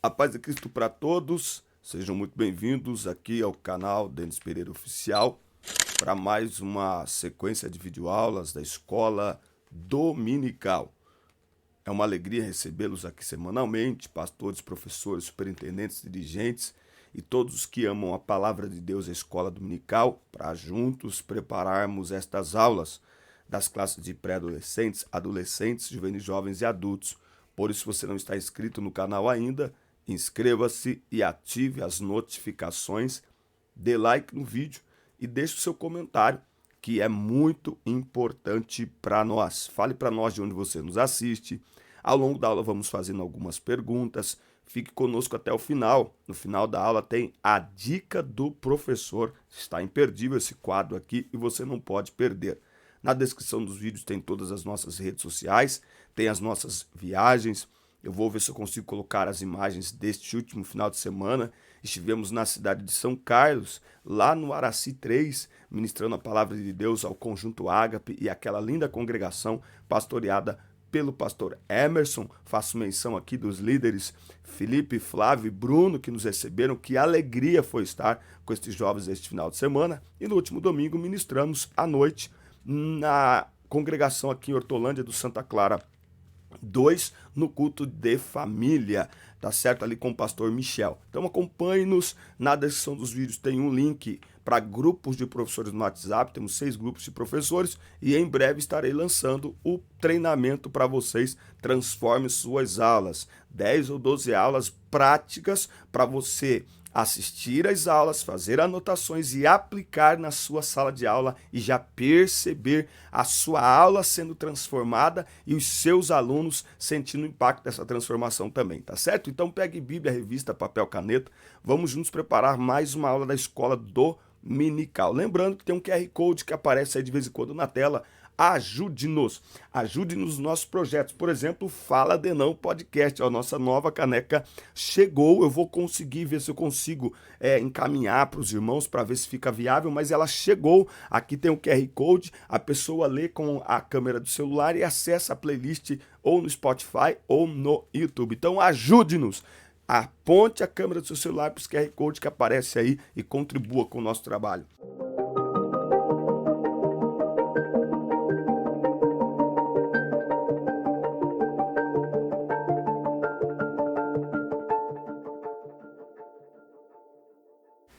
A paz de Cristo para todos, sejam muito bem-vindos aqui ao canal Denis Pereira Oficial para mais uma sequência de videoaulas da Escola Dominical. É uma alegria recebê-los aqui semanalmente, pastores, professores, superintendentes, dirigentes e todos os que amam a Palavra de Deus, a Escola Dominical, para juntos prepararmos estas aulas das classes de pré-adolescentes, adolescentes, juvenis, jovens e adultos. Por isso, se você não está inscrito no canal ainda, inscreva-se e ative as notificações, dê like no vídeo e deixe o seu comentário, que é muito importante para nós. Fale para nós de onde você nos assiste. Ao longo da aula vamos fazendo algumas perguntas. Fique conosco até o final. No final da aula tem a dica do professor. Está imperdível esse quadro aqui e você não pode perder. Na descrição dos vídeos tem todas as nossas redes sociais, tem as nossas viagens. Eu vou ver se eu consigo colocar as imagens deste último final de semana. Estivemos na cidade de São Carlos, lá no Araci 3, ministrando a palavra de Deus ao Conjunto Ágape e aquela linda congregação pastoreada pelo pastor Emerson. Faço menção aqui dos líderes Felipe, Flávio e Bruno que nos receberam. Que alegria foi estar com estes jovens este final de semana. E no último domingo ministramos à noite na congregação aqui em Hortolândia do Santa Clara 2, no culto de família, tá certo? Ali com o pastor Michel. Então acompanhe-nos, na descrição dos vídeos tem um link para grupos de professores no WhatsApp, temos 6 grupos de professores e em breve estarei lançando o treinamento para vocês. Transforme suas aulas, 10 ou 12 aulas práticas para você assistir às aulas, fazer anotações e aplicar na sua sala de aula e já perceber a sua aula sendo transformada e os seus alunos sentindo o impacto dessa transformação também, tá certo? Então pegue Bíblia, revista, papel, caneta, vamos juntos preparar mais uma aula da Escola Dominical. Lembrando que tem um QR Code que aparece aí de vez em quando na tela. Ajude-nos nos nossos projetos. Por exemplo, Fala de Não Podcast, a nossa nova caneca chegou. Eu vou conseguir ver se eu consigo encaminhar para os irmãos para ver se fica viável, mas ela chegou. Aqui tem o QR Code, a pessoa lê com a câmera do celular e acessa a playlist ou no Spotify ou no YouTube. Então ajude-nos. Aponte a câmera do seu celular para o QR Code que aparece aí e contribua com o nosso trabalho.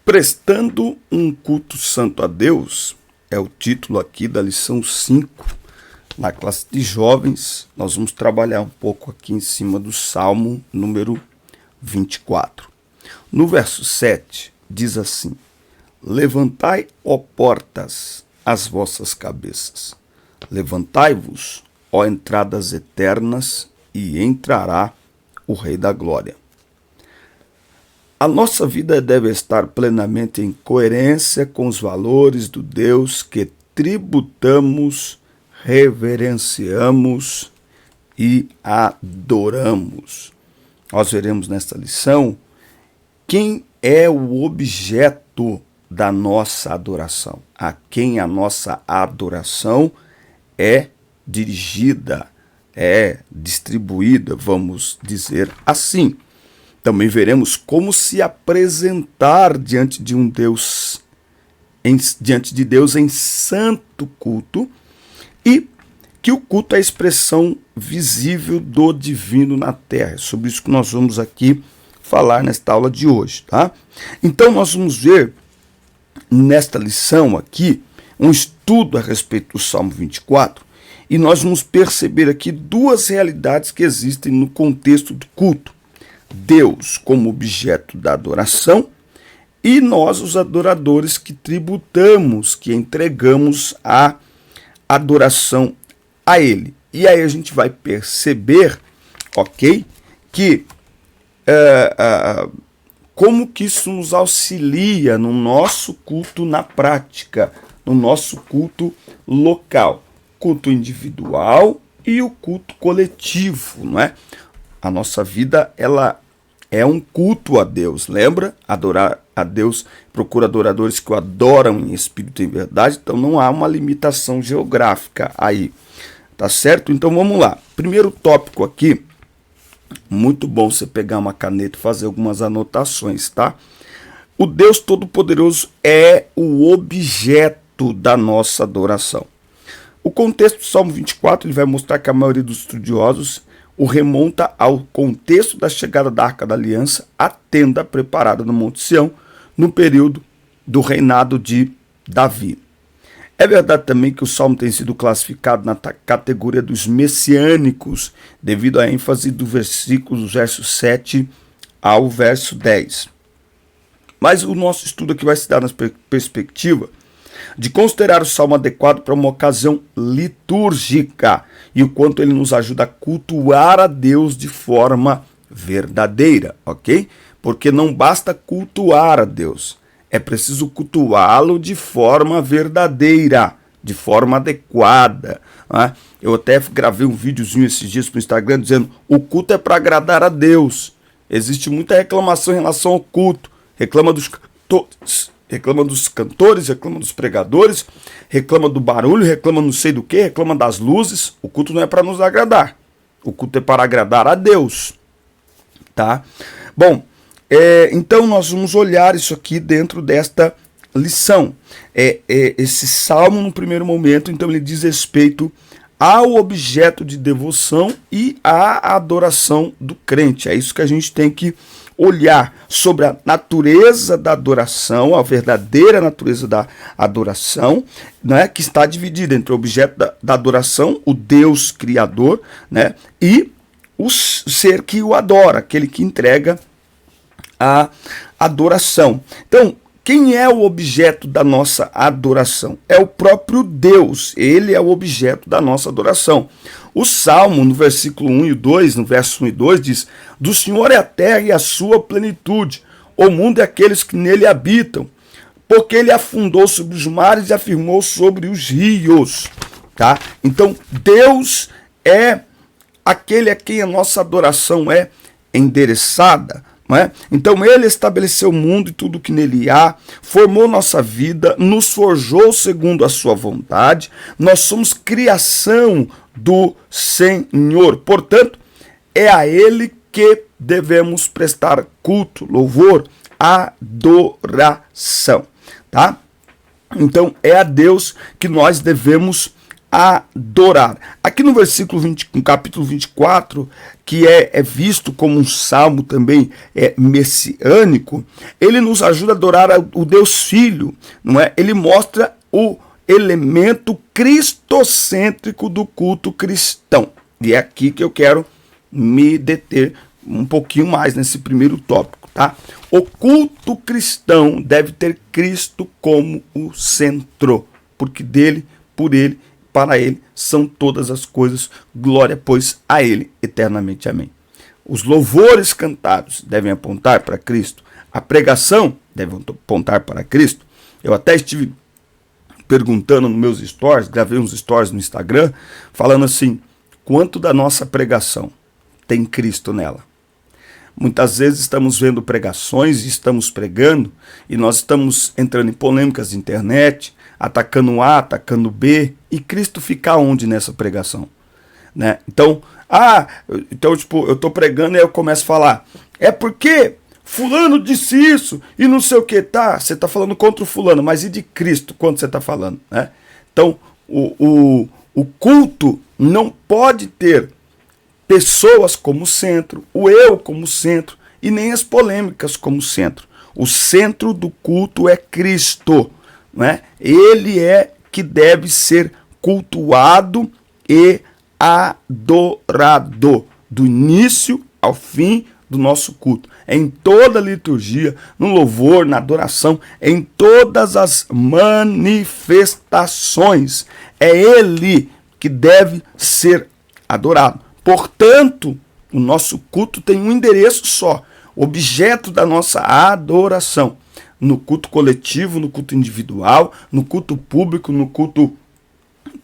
Prestando um culto santo a Deus é o título aqui da lição 5. Na classe de jovens, nós vamos trabalhar um pouco aqui em cima do Salmo número 24. No verso 7, diz assim: Levantai, ó portas, as vossas cabeças. Levantai-vos, ó entradas eternas, e entrará o Rei da Glória. A nossa vida deve estar plenamente em coerência com os valores do Deus que tributamos, reverenciamos e adoramos. Nós veremos nesta lição quem é o objeto da nossa adoração, a quem a nossa adoração é dirigida, é distribuída, vamos dizer assim. Também veremos como se apresentar diante de Deus em santo culto e que o culto é a expressão visível do divino na terra. É sobre isso que nós vamos aqui falar nesta aula de hoje, tá? Então nós vamos ver nesta lição aqui um estudo a respeito do Salmo 24 e nós vamos perceber aqui duas realidades que existem no contexto do culto. Deus como objeto da adoração e nós, os adoradores, que tributamos, que entregamos a adoração a Ele. E aí a gente vai perceber, ok, que como que isso nos auxilia no nosso culto na prática, no nosso culto local, culto individual e o culto coletivo, não é? A nossa vida, ela é um culto a Deus, lembra? Adorar a Deus, procura adoradores que o adoram em espírito e em verdade, então não há uma limitação geográfica aí, tá certo? Então vamos lá. Primeiro tópico aqui Muito bom você pegar uma caneta e fazer algumas anotações, tá? O Deus Todo-Poderoso é o objeto da nossa adoração. O contexto do Salmo 24 ele vai mostrar que a maioria dos estudiosos o remonta ao contexto da chegada da Arca da Aliança, a tenda preparada no Monte Sião, no período do reinado de Davi. É verdade também que o Salmo tem sido classificado na categoria dos messiânicos, devido à ênfase do versículo, verso 7 ao verso 10. Mas o nosso estudo aqui vai se dar na perspectiva de considerar o Salmo adequado para uma ocasião litúrgica e o quanto ele nos ajuda a cultuar a Deus de forma verdadeira, ok? Porque não basta cultuar a Deus, é preciso cultuá-lo de forma verdadeira, de forma adequada. Né? Eu até gravei um videozinho esses dias para o Instagram dizendo o culto é para agradar a Deus. Existe muita reclamação em relação ao culto. Reclama dos cantores, reclama dos pregadores, reclama do barulho, reclama não sei do que, reclama das luzes. O culto não é para nos agradar. O culto é para agradar a Deus. Tá? Bom, então nós vamos olhar isso aqui dentro desta lição. Esse salmo, no primeiro momento, então ele diz respeito ao objeto de devoção e à adoração do crente. É isso que a gente tem que olhar sobre a natureza da adoração, a verdadeira natureza da adoração, né, que está dividida entre o objeto da adoração, o Deus Criador, né, e o ser que o adora, aquele que entrega a adoração. Então, quem é o objeto da nossa adoração? É o próprio Deus, ele é o objeto da nossa adoração. O Salmo, no versículo 1 e 2, no verso 1 e 2, diz: do Senhor é a terra e a sua plenitude, o mundo e aqueles que nele habitam, porque ele afundou sobre os mares e afirmou sobre os rios. Tá? Então, Deus é aquele a quem a nossa adoração é endereçada. Não é? Então ele estabeleceu o mundo e tudo que nele há, formou nossa vida, nos forjou segundo a sua vontade, nós somos criação do Senhor, portanto é a ele que devemos prestar culto, louvor, adoração, tá? Então é a Deus que nós devemos adorar. Aqui no versículo 20, no capítulo 24, que é visto como um salmo também messiânico, ele nos ajuda a adorar o Deus Filho, não é? Ele mostra o elemento cristocêntrico do culto cristão. E é aqui que eu quero me deter um pouquinho mais nesse primeiro tópico, tá? O culto cristão deve ter Cristo como o centro, porque dele, por ele, para ele são todas as coisas, glória, pois, a ele eternamente. Amém. Os louvores cantados devem apontar para Cristo, a pregação deve apontar para Cristo. Eu até estive perguntando nos meus stories, gravei uns stories no Instagram, falando assim, quanto da nossa pregação tem Cristo nela? Muitas vezes estamos vendo pregações, estamos pregando, e nós estamos entrando em polêmicas de internet, atacando A, atacando B, e Cristo fica onde nessa pregação? Né? Então, tipo, eu estou pregando e aí eu começo a falar, é porque fulano disse isso, e não sei o que, tá? Você está falando contra o fulano, mas e de Cristo, quanto você está falando? Né? Então, o culto não pode ter pessoas como centro, o eu como centro, e nem as polêmicas como centro. O centro do culto é Cristo. Né? Ele é que deve ser cultuado e adorado, do início ao fim do nosso culto. Em toda a liturgia, no louvor, na adoração, em todas as manifestações. É ele que deve ser adorado. Portanto, o nosso culto tem um endereço só, objeto da nossa adoração. No culto coletivo, no culto individual, no culto público, no culto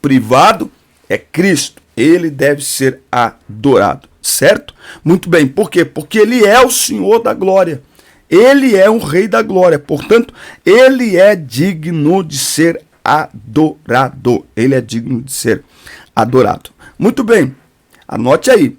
privado, é Cristo. Ele deve ser adorado, certo? Muito bem, por quê? Porque ele é o Senhor da glória. Ele é o Rei da glória. Portanto, ele é digno de ser adorado. Ele é digno de ser adorado. Muito bem, anote aí.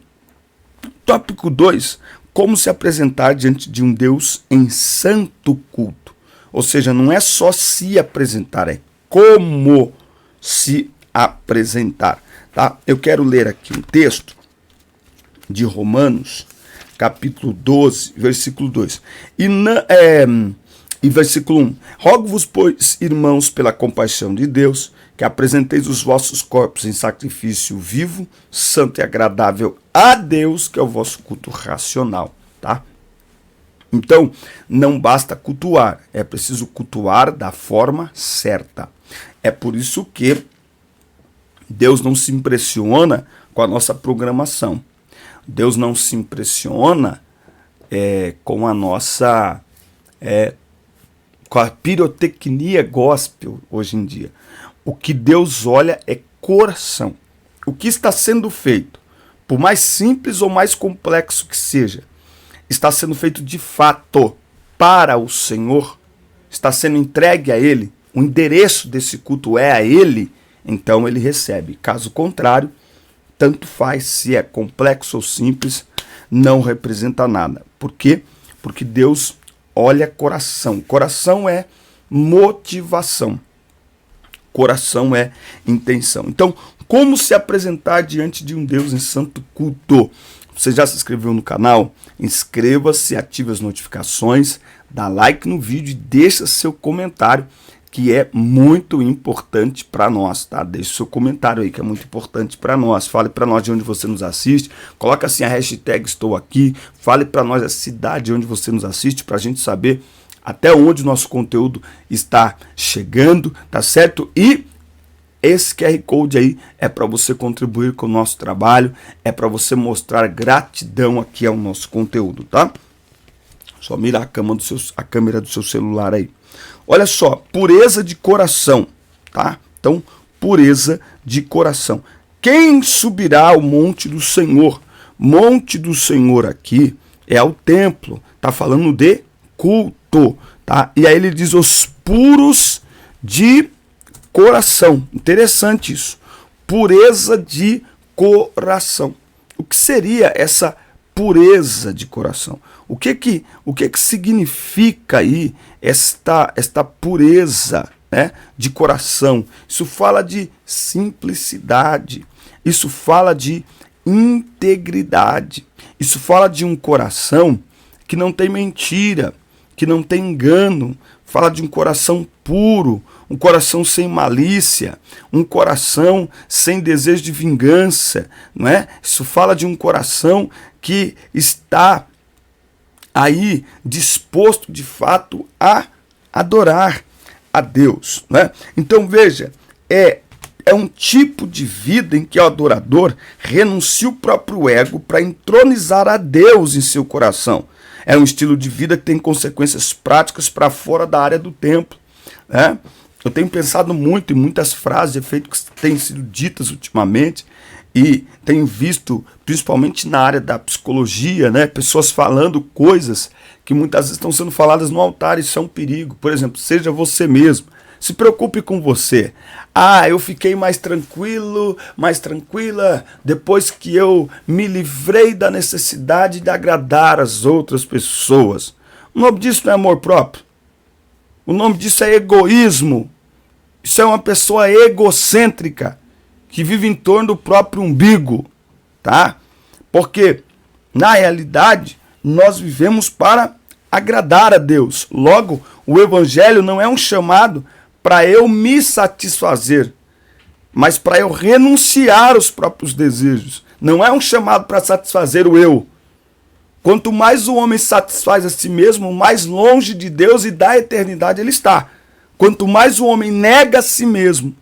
Tópico 2, como se apresentar diante de um Deus em santo culto. Ou seja, não é só se apresentar, é como se apresentar. Tá? Eu quero ler aqui um texto de Romanos, capítulo 12, versículo 2. E versículo 1. Rogo-vos, pois, irmãos, pela compaixão de Deus, que apresenteis os vossos corpos em sacrifício vivo, santo e agradável a Deus, que é o vosso culto racional. Tá? Então, não basta cultuar, é preciso cultuar da forma certa. É por isso que Deus não se impressiona com a nossa programação. Deus não se impressiona com a nossa... com a pirotecnia gospel hoje em dia. O que Deus olha é coração. O que está sendo feito, por mais simples ou mais complexo que seja, está sendo feito de fato para o Senhor, está sendo entregue a Ele, o endereço desse culto é a Ele, então Ele recebe. Caso contrário, tanto faz se é complexo ou simples, não representa nada. Por quê? Porque Deus olha coração. Coração é motivação. Coração é intenção. Então, como se apresentar diante de um Deus em santo culto? Você já se inscreveu no canal? Inscreva-se, ative as notificações, dá like no vídeo e deixa seu comentário, que é muito importante para nós, tá? Deixe seu comentário aí, que é muito importante para nós. Fale para nós de onde você nos assiste, coloca assim a hashtag estou aqui, fale para nós a cidade onde você nos assiste, para a gente saber até onde o nosso conteúdo está chegando, tá certo? E esse QR Code aí é para você contribuir com o nosso trabalho, é para você mostrar gratidão aqui ao nosso conteúdo, tá? Só mira a câmera do seu celular aí. Olha só, pureza de coração, tá? Então, pureza de coração. Quem subirá ao monte do Senhor? Monte do Senhor aqui é o templo, tá falando de culto, tá? E aí ele diz os puros de coração. Interessante isso. Pureza de coração. O que seria essa pureza de coração? O que significa aí esta pureza, né, de coração? Isso fala de simplicidade. Isso fala de integridade. Isso fala de um coração que não tem mentira, que não tem engano. Fala de um coração puro, um coração sem malícia, um coração sem desejo de vingança, não é? Isso fala de um coração que está aí disposto de fato a adorar a Deus, não é? Então veja, é um tipo de vida em que o adorador renuncia o próprio ego para entronizar a Deus em seu coração. É um estilo de vida que tem consequências práticas para fora da área do templo, né? Eu tenho pensado muito em muitas frases de efeito que têm sido ditas ultimamente e tenho visto, principalmente na área da psicologia, né, pessoas falando coisas que muitas vezes estão sendo faladas no altar. Isso é um perigo. Por exemplo, seja você mesmo. Se preocupe com você. Ah, eu fiquei mais tranquilo, mais tranquila, depois que eu me livrei da necessidade de agradar as outras pessoas. O nome disso não é amor próprio. O nome disso é egoísmo. Isso é uma pessoa egocêntrica, que vive em torno do próprio umbigo, tá? Porque, na realidade, nós vivemos para agradar a Deus. Logo, o evangelho não é um chamado para eu me satisfazer, mas para eu renunciar aos próprios desejos. Não é um chamado para satisfazer o eu. Quanto mais o homem satisfaz a si mesmo, mais longe de Deus e da eternidade ele está. Quanto mais o homem nega a si mesmo,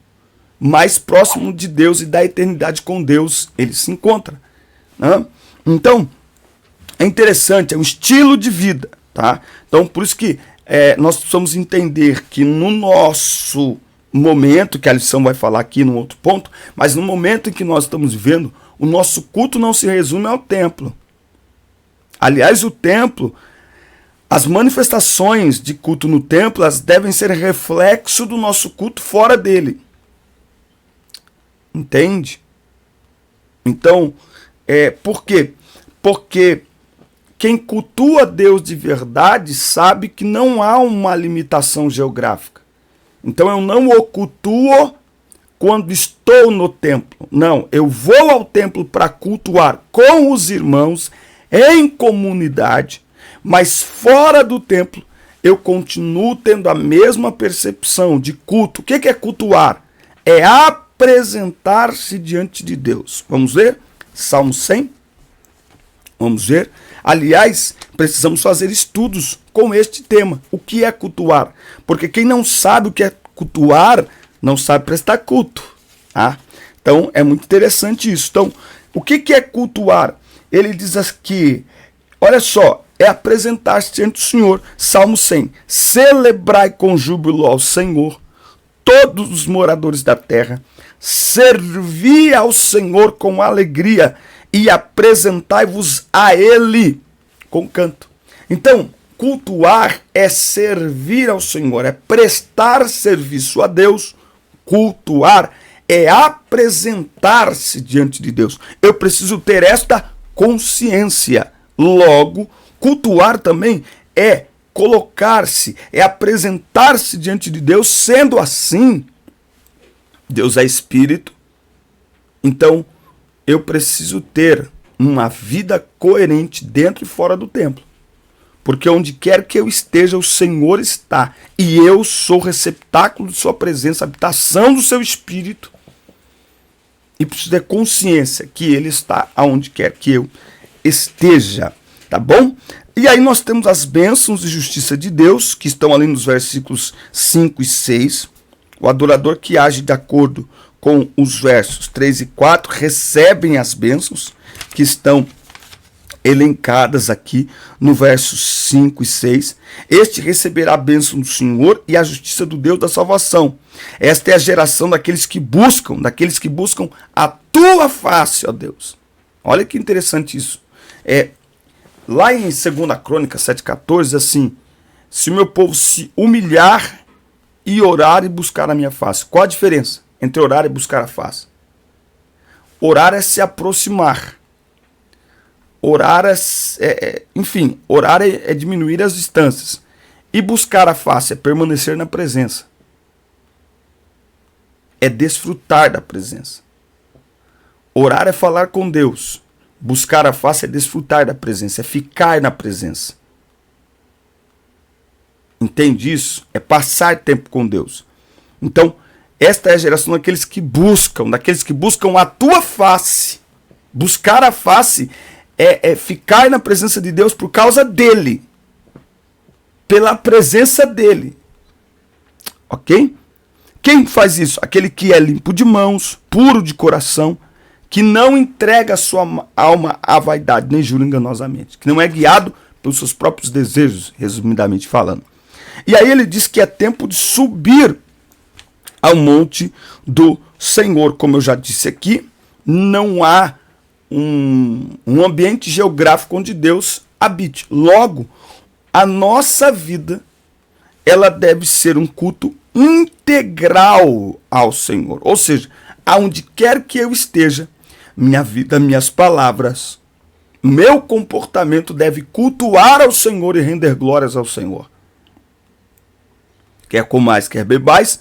mais próximo de Deus e da eternidade com Deus ele se encontra, né? Então, é interessante, é um estilo de vida, tá? Então, por isso que nós precisamos entender que no nosso momento, que a lição vai falar aqui num outro ponto, mas no momento em que nós estamos vivendo, o nosso culto não se resume ao templo. Aliás, o templo, as manifestações de culto no templo, elas devem ser reflexo do nosso culto fora dele. Entende? Então, por quê? Porque quem cultua Deus de verdade sabe que não há uma limitação geográfica. Então eu não o cultuo quando estou no templo. Não, eu vou ao templo para cultuar com os irmãos, em comunidade, mas fora do templo eu continuo tendo a mesma percepção de culto. O que é cultuar? É apresentar-se diante de Deus. Vamos ver? Salmo 100. Vamos ver? Aliás, precisamos fazer estudos com este tema. O que é cultuar? Porque quem não sabe o que é cultuar, não sabe prestar culto. Tá? Então, é muito interessante isso. Então, o que é cultuar? Ele diz aqui, olha só, é apresentar-se diante do Senhor. Salmo 100. Celebrai com júbilo ao Senhor, todos os moradores da terra. Servi ao Senhor com alegria e apresentai-vos a Ele com canto. Então, cultuar é servir ao Senhor, é prestar serviço a Deus. Cultuar é apresentar-se diante de Deus. Eu preciso ter esta consciência. Logo, cultuar também é colocar-se, é apresentar-se diante de Deus. Sendo assim, Deus é espírito, então eu preciso ter uma vida coerente dentro e fora do templo. Porque onde quer que eu esteja, o Senhor está. E eu sou receptáculo de sua presença, habitação do seu espírito. E preciso ter consciência que ele está aonde quer que eu esteja. Tá bom? E aí nós temos as bênçãos de justiça de Deus, que estão ali nos versículos 5 e 6. O adorador que age de acordo com os versos 3 e 4 recebem as bênçãos que estão elencadas aqui no versos 5 e 6. Este receberá a bênção do Senhor e a justiça do Deus da salvação. Esta é a geração daqueles que buscam a tua face, ó Deus. Olha que interessante isso. Lá em 2 Crônicas 7,14, assim, se o meu povo se humilhar e orar e buscar a minha face. Qual a diferença entre orar e buscar a face? Orar é se aproximar. Orar orar é diminuir as distâncias. E buscar a face é permanecer na presença. É desfrutar da presença. Orar é falar com Deus. Buscar a face é desfrutar da presença, é ficar na presença. Entende isso? É passar tempo com Deus. Então, esta é a geração daqueles que buscam a tua face. Buscar a face é ficar na presença de Deus por causa dele. Pela presença dele. Ok? Quem faz isso? Aquele que é limpo de mãos, puro de coração, que não entrega a sua alma à vaidade, nem jura enganosamente, que não é guiado pelos seus próprios desejos, resumidamente falando. E aí ele diz que é tempo de subir ao monte do Senhor. Como eu já disse aqui, não há um ambiente geográfico onde Deus habite. Logo, a nossa vida, ela deve ser um culto integral ao Senhor. Ou seja, aonde quer que eu esteja, minha vida, minhas palavras, meu comportamento deve cultuar ao Senhor e render glórias ao Senhor. Quer comais, quer bebais,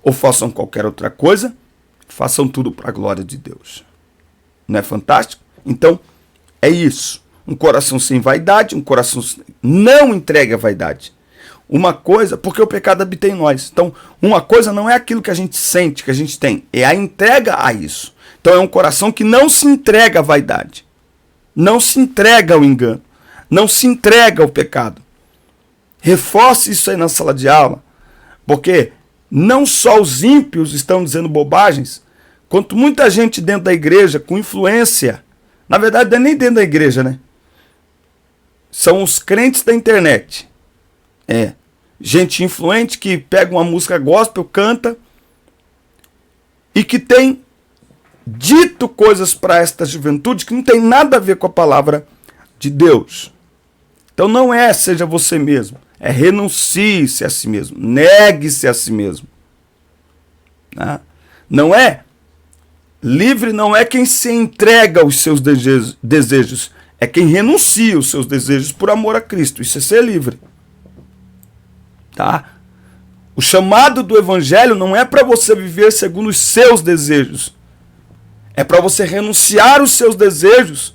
ou façam qualquer outra coisa, façam tudo para a glória de Deus. Não é fantástico? Então, é isso. Um coração sem vaidade, um coração não entregue à vaidade. Uma coisa, porque o pecado habita em nós. Então, uma coisa não é aquilo que a gente sente, que a gente tem, é a entrega a isso. Então, é um coração que não se entrega à vaidade, não se entrega ao engano, não se entrega ao pecado. Reforce isso aí na sala de aula, porque não só os ímpios estão dizendo bobagens, quanto muita gente dentro da igreja com influência. Na verdade, não é nem dentro da igreja, né? São os crentes da internet. Gente influente que pega uma música gospel, canta, e que tem dito coisas para esta juventude que não tem nada a ver com a palavra de Deus. Então não é seja você mesmo, é renuncie-se a si mesmo, negue-se a si mesmo. Não é livre, não é quem se entrega aos seus desejos, é quem renuncia os seus desejos por amor a Cristo. Isso é ser livre. Tá? O chamado do evangelho não é para você viver segundo os seus desejos. É para você renunciar os seus desejos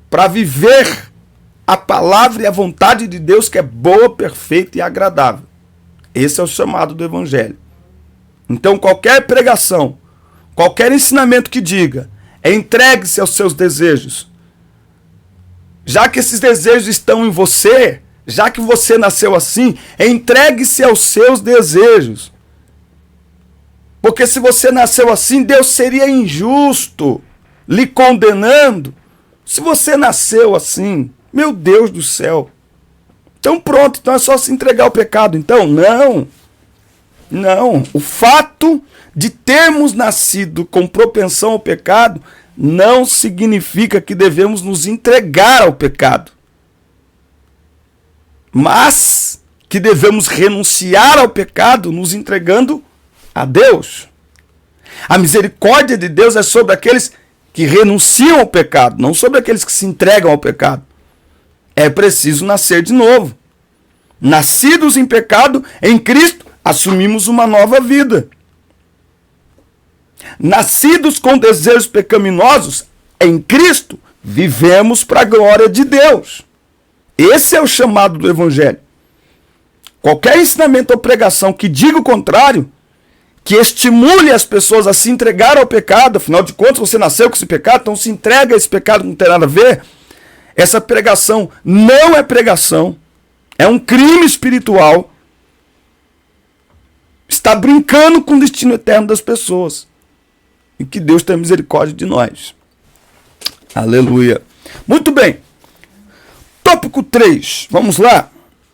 para viver a palavra e a vontade de Deus, que é boa, perfeita e agradável. Esse é o chamado do evangelho. Então, qualquer pregação, qualquer ensinamento que diga, entregue-se aos seus desejos. Já que esses desejos estão em você, já que você nasceu assim, entregue-se aos seus desejos. Porque se você nasceu assim, Deus seria injusto lhe condenando. Se você nasceu assim, meu Deus do céu. Então pronto, então é só se entregar ao pecado. Então, não. Não. O fato de termos nascido com propensão ao pecado não significa que devemos nos entregar ao pecado. Mas que devemos renunciar ao pecado nos entregando a Deus. A misericórdia de Deus é sobre aqueles que renunciam ao pecado, não sobre aqueles que se entregam ao pecado. É preciso nascer de novo. Nascidos em pecado, em Cristo, assumimos uma nova vida. Nascidos com desejos pecaminosos, em Cristo, vivemos para a glória de Deus. Esse é o chamado do evangelho. Qualquer ensinamento ou pregação que diga o contrário, que estimule as pessoas a se entregar ao pecado, afinal de contas você nasceu com esse pecado, então se entrega a esse pecado que não tem nada a ver, essa pregação não é pregação, é um crime espiritual, está brincando com o destino eterno das pessoas, e que Deus tenha misericórdia de nós. Aleluia. Muito bem. Tópico 3, vamos lá.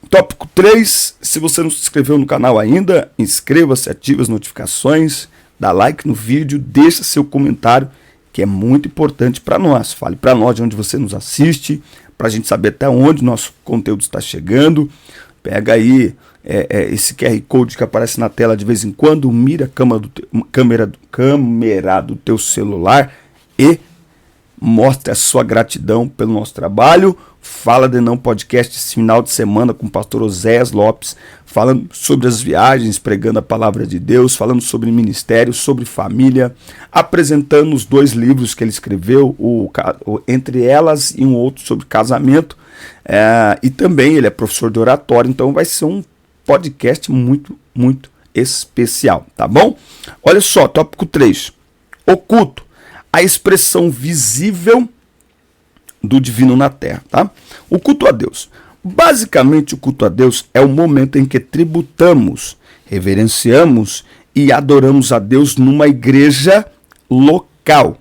Tópico 3, se você não se inscreveu no canal ainda, inscreva-se, ative as notificações, dá like no vídeo, deixa seu comentário, que é muito importante para nós. Fale para nós de onde você nos assiste, para a gente saber até onde nosso conteúdo está chegando. Pega aí esse QR Code que aparece na tela de vez em quando, mira a câmera do teu celular e mostre a sua gratidão pelo nosso trabalho. Fala de Não Podcast esse final de semana com o pastor Oséias Lopes, falando sobre as viagens, pregando a palavra de Deus, falando sobre ministério, sobre família, apresentando os 2 livros que ele escreveu, entre elas e um outro sobre casamento, e também ele é professor de oratório, então vai ser um podcast muito, muito especial, tá bom? Olha só, tópico 3, o culto, a expressão visível do divino na terra, tá? O culto a Deus. Basicamente, o culto a Deus é o momento em que tributamos, reverenciamos e adoramos a Deus numa igreja local,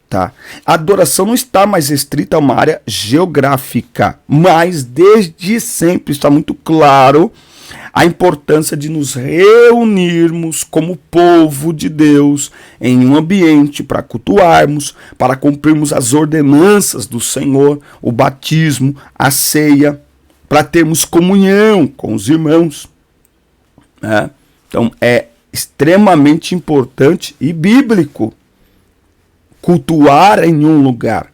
tá? A adoração não está mais restrita a uma área geográfica, mas desde sempre está muito claro a importância de nos reunirmos como povo de Deus em um ambiente para cultuarmos, para cumprirmos as ordenanças do Senhor, o batismo, a ceia, para termos comunhão com os irmãos. Né? Então é extremamente importante e bíblico cultuar em um lugar.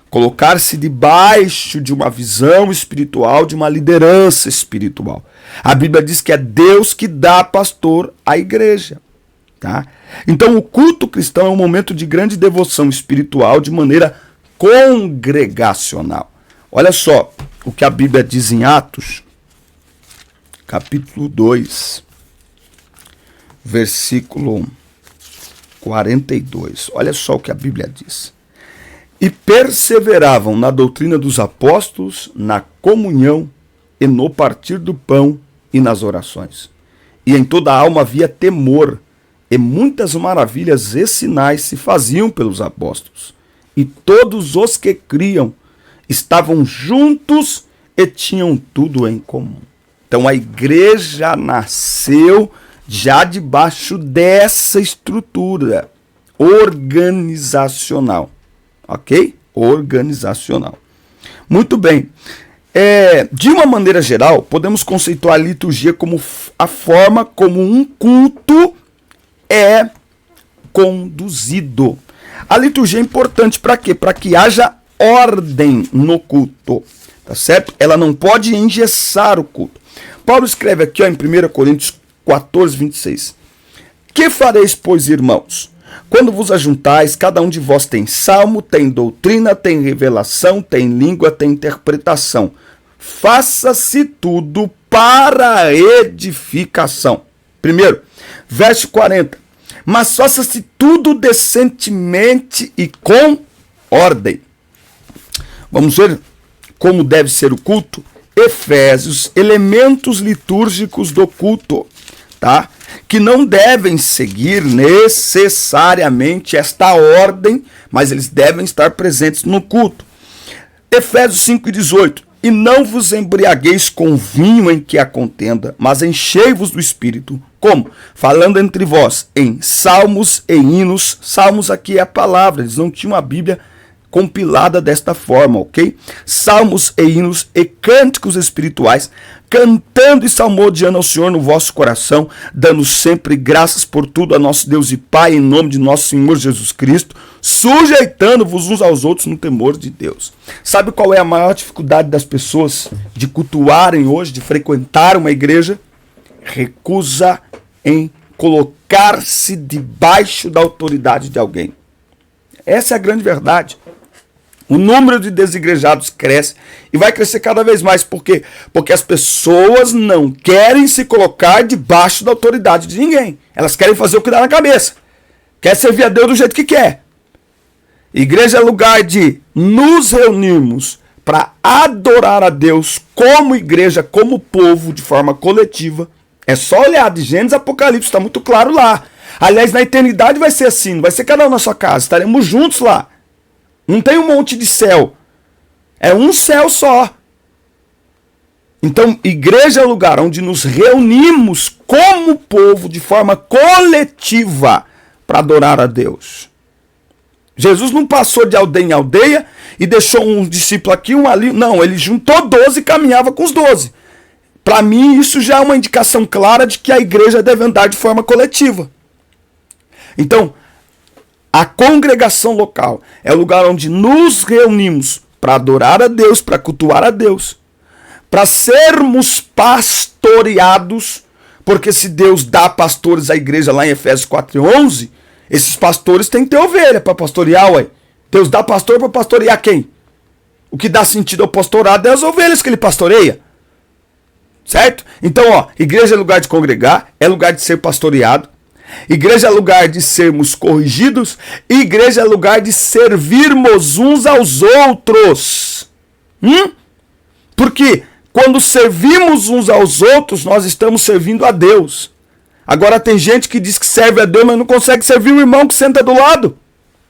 Colocar-se debaixo de uma visão espiritual, de uma liderança espiritual. A Bíblia diz que é Deus que dá pastor à igreja. Tá? Então o culto cristão é um momento de grande devoção espiritual de maneira congregacional. Olha só o que a Bíblia diz em Atos, capítulo 2, versículo 42. Olha só o que a Bíblia diz. E perseveravam na doutrina dos apóstolos, na comunhão e no partir do pão e nas orações. E em toda a alma havia temor, e muitas maravilhas e sinais se faziam pelos apóstolos. E todos os que criam estavam juntos e tinham tudo em comum. Então a igreja nasceu já debaixo dessa estrutura organizacional. Ok? Organizacional. Muito bem. De uma maneira geral, podemos conceituar a liturgia como a forma como um culto é conduzido. A liturgia é importante para quê? Para que haja ordem no culto, tá certo? Ela não pode engessar o culto. Paulo escreve aqui, ó, em 1 Coríntios 14, 26. Que fareis, pois, irmãos? Quando vos ajuntais, cada um de vós tem salmo, tem doutrina, tem revelação, tem língua, tem interpretação. Faça-se tudo para edificação. Primeiro, verso 40. Mas faça-se tudo decentemente e com ordem. Vamos ver como deve ser o culto? Efésios, elementos litúrgicos do culto, tá? Que não devem seguir necessariamente esta ordem, mas eles devem estar presentes no culto. Efésios 5:18. E não vos embriagueis com vinho em que há contenda, mas enchei-vos do Espírito. Como? Falando entre vós em salmos e hinos. Salmos aqui é a palavra, eles não tinham a Bíblia compilada desta forma, ok? Salmos e hinos e cânticos espirituais, cantando e salmodiando ao Senhor no vosso coração, dando sempre graças por tudo a nosso Deus e Pai, em nome de nosso Senhor Jesus Cristo, sujeitando-vos uns aos outros no temor de Deus. Sabe qual é a maior dificuldade das pessoas de cultuarem hoje, de frequentar uma igreja? Recusa em colocar-se debaixo da autoridade de alguém. Essa é a grande verdade. O número de desigrejados cresce e vai crescer cada vez mais. Por quê? Porque as pessoas não querem se colocar debaixo da autoridade de ninguém. Elas querem fazer o que dá na cabeça. Quer servir a Deus do jeito que quer. Igreja é lugar de nos reunirmos para adorar a Deus como igreja, como povo, de forma coletiva. É só olhar de Gênesis a Apocalipse, está muito claro lá. Aliás, na eternidade vai ser assim, não vai ser cada um na sua casa, estaremos juntos lá. Não tem um monte de céu. É um céu só. Então, igreja é o lugar onde nos reunimos como povo, de forma coletiva, para adorar a Deus. Jesus não passou de aldeia em aldeia e deixou um discípulo aqui, um ali. Não, ele juntou 12 e caminhava com os 12. Para mim, isso já é uma indicação clara de que a igreja deve andar de forma coletiva. Então, a congregação local é o lugar onde nos reunimos para adorar a Deus, para cultuar a Deus, para sermos pastoreados, porque se Deus dá pastores à igreja lá em Efésios 4:11, esses pastores têm que ter ovelha para pastorear, ué. Deus dá pastor para pastorear quem? O que dá sentido ao pastorado é as ovelhas que ele pastoreia. Certo? Então, ó, igreja é lugar de congregar, é lugar de ser pastoreado. Igreja é lugar de sermos corrigidos. Igreja é lugar de servirmos uns aos outros. Porque quando servimos uns aos outros, nós estamos servindo a Deus. Agora tem gente que diz que serve a Deus, mas não consegue servir o irmão que senta do lado.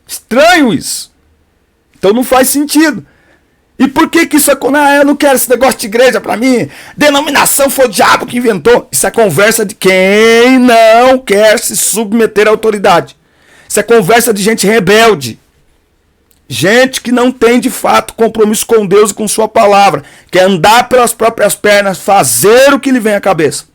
Estranho isso. Então não faz sentido. E por que isso é... eu não quero esse negócio de igreja pra mim. Denominação foi o diabo que inventou. Isso é conversa de quem não quer se submeter à autoridade. Isso é conversa de gente rebelde. Gente que não tem de fato compromisso com Deus e com sua palavra. Quer andar pelas próprias pernas, fazer o que lhe vem à cabeça.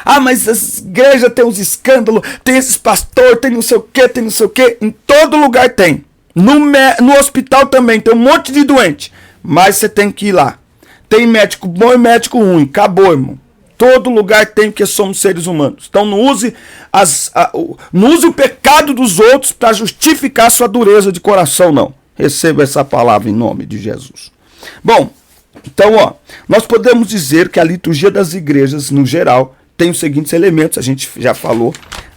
Ah, mas as igrejas tem uns escândalos, tem esses pastores, tem não sei o que, tem não sei o que. Em todo lugar tem. No hospital também tem um monte de doente, mas você tem que ir lá. Tem médico bom e médico ruim, acabou, irmão. Todo lugar tem, porque somos seres humanos. Então não use o pecado dos outros para justificar sua dureza de coração, não. Receba essa palavra em nome de Jesus. Bom, então, ó, nós podemos dizer que a liturgia das igrejas, no geral, tem os seguintes elementos, a gente já falou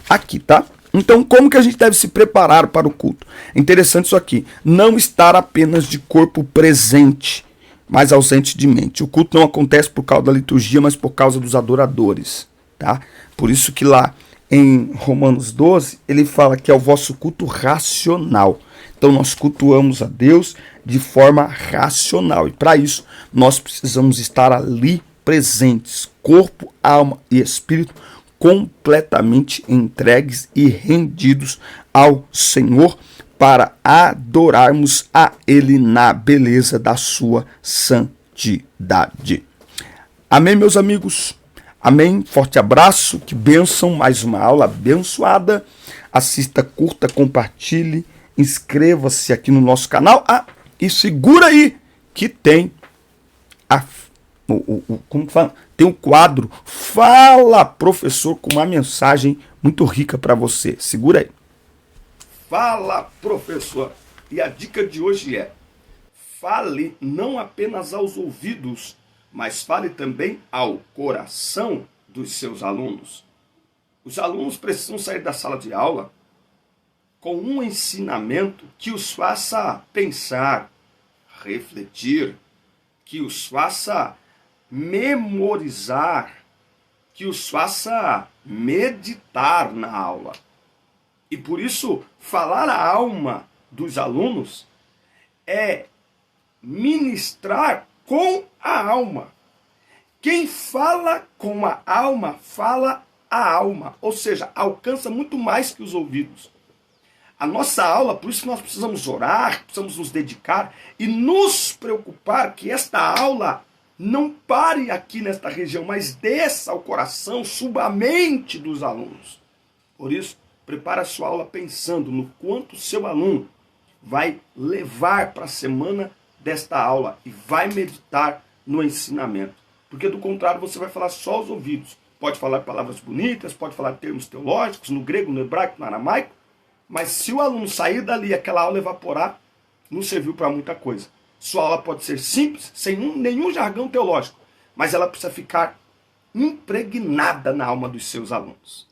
aqui, tá? Então, como que a gente deve se preparar para o culto? É interessante isso aqui. Não estar apenas de corpo presente, mas ausente de mente. O culto não acontece por causa da liturgia, mas por causa dos adoradores. Tá? Por isso que lá em Romanos 12, ele fala que é o vosso culto racional. Então, nós cultuamos a Deus de forma racional. E para isso, nós precisamos estar ali presentes. Corpo, alma e espírito completamente entregues e rendidos ao Senhor para adorarmos a Ele na beleza da sua santidade. Amém, meus amigos? Amém? Forte abraço, que bênção, mais uma aula abençoada. Assista, curta, compartilhe, inscreva-se aqui no nosso canal. e segura aí que tem como que fala? Tem um quadro Fala Professor com uma mensagem muito rica para você. Segura aí. Fala Professor. E a dica de hoje é: fale não apenas aos ouvidos, mas fale também ao coração dos seus alunos. Os alunos precisam sair da sala de aula com um ensinamento que os faça pensar, refletir, que os faça memorizar, que os faça meditar na aula. E por isso, falar a alma dos alunos é ministrar com a alma. Quem fala com a alma, fala a alma, ou seja, alcança muito mais que os ouvidos. A nossa aula, por isso que nós precisamos orar, precisamos nos dedicar e nos preocupar que esta aula não pare aqui nesta região, mas desça ao coração, suba a mente dos alunos. Por isso, prepare a sua aula pensando no quanto o seu aluno vai levar para a semana desta aula e vai meditar no ensinamento. Porque do contrário você vai falar só aos ouvidos. Pode falar palavras bonitas, pode falar termos teológicos, no grego, no hebraico, no aramaico, mas se o aluno sair dali e aquela aula evaporar, não serviu para muita coisa. Sua aula pode ser simples, sem nenhum jargão teológico, mas ela precisa ficar impregnada na alma dos seus alunos.